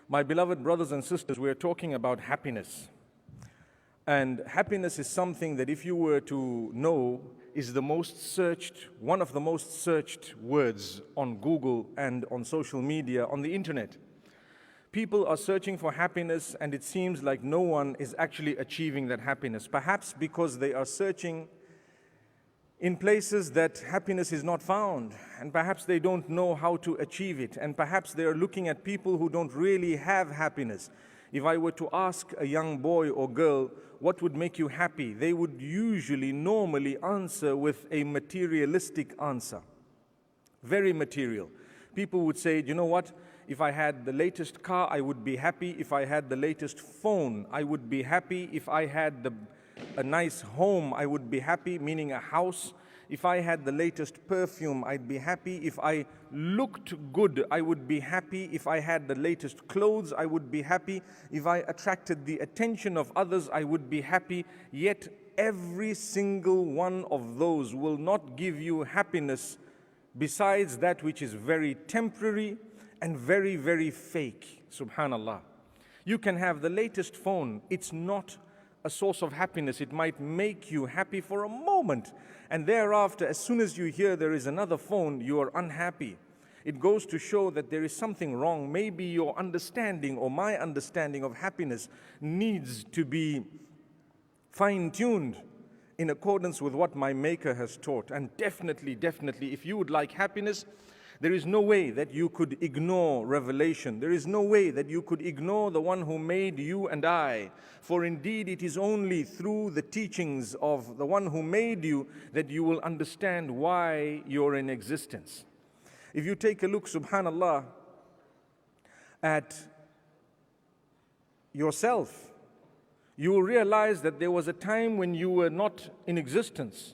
My beloved brothers and sisters, we're talking about happiness. And happiness is something that, if you were to know, is one of the most searched words on Google and on social media, on the internet. People are searching for happiness, and it seems like no one is actually achieving that happiness. Perhaps because they are searching in places that happiness is not found, and perhaps they don't know how to achieve it, and perhaps they are looking at people who don't really have happiness. If I were to ask a young boy or girl, what would make you happy? They would normally answer with a materialistic answer. Very material. People would say, you know what? If I had the latest car, I would be happy. If I had the latest phone, I would be happy. If I had a nice home, I would be happy, meaning a house. If I had the latest perfume, I'd be happy. If I looked good, I would be happy. If I had the latest clothes, I would be happy. If I attracted the attention of others, I would be happy. Yet every single one of those will not give you happiness, besides that which is very temporary and very, very fake. Subhanallah. You can have the latest phone. It's not a source of happiness. It might make you happy for a moment, and thereafter, as soon as you hear there is another phone, you are unhappy. It goes to show that there is something wrong. Maybe your understanding or my understanding of happiness needs to be fine-tuned in accordance with what my Maker has taught. And definitely, if you would like happiness, there is no way that you could ignore revelation. There is no way that you could ignore the one who made you and I. For indeed, it is only through the teachings of the one who made you that you will understand why you're in existence. If you take a look, subhanallah, at yourself, you will realize that there was a time when you were not in existence.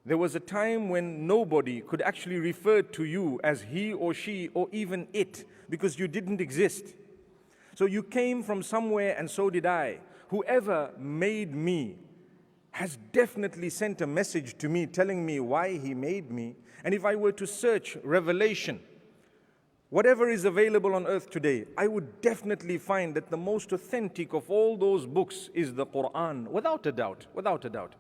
There was a time when nobody could actually refer to you as he or she or even it, because you didn't exist. So you came from somewhere, and so did I. Whoever made me has definitely sent a message to me telling me why he made me. And if I were to search revelation, whatever is available on earth today, I would definitely find that the most authentic of all those books is the Quran, without a doubt, without a doubt.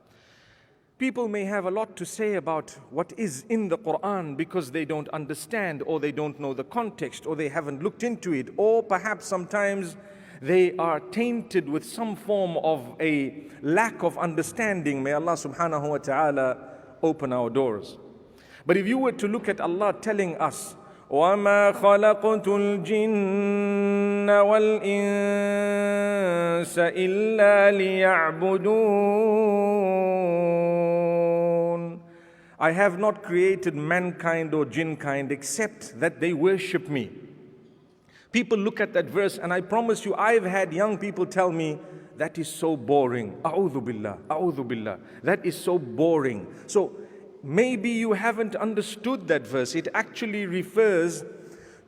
People may have a lot to say about what is in the Quran because they don't understand, or they don't know the context, or they haven't looked into it, or perhaps sometimes they are tainted with some form of a lack of understanding. May Allah subhanahu wa ta'ala open our doors. But if you were to look at Allah telling us, وَمَا خَلَقْتُ الْجِنَّ وَالْإِنسَ إِلَّا لِيَعْبُدُونَ, I have not created mankind or jinnkind except that they worship me. People look at that verse, and I promise you, I've had young people tell me, that is so boring. A'udhu billah. That is so boring. So maybe you haven't understood that verse. It actually refers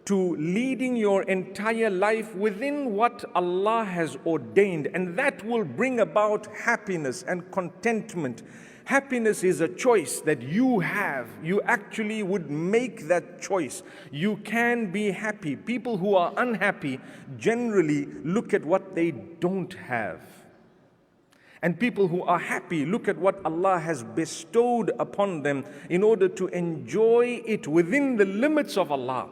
to leading your entire life within what Allah has ordained, and that will bring about happiness and contentment. Happiness is a choice that you have. You actually would make that choice. You can be happy. People who are unhappy generally look at what they don't have. And people who are happy look at what Allah has bestowed upon them in order to enjoy it within the limits of Allah.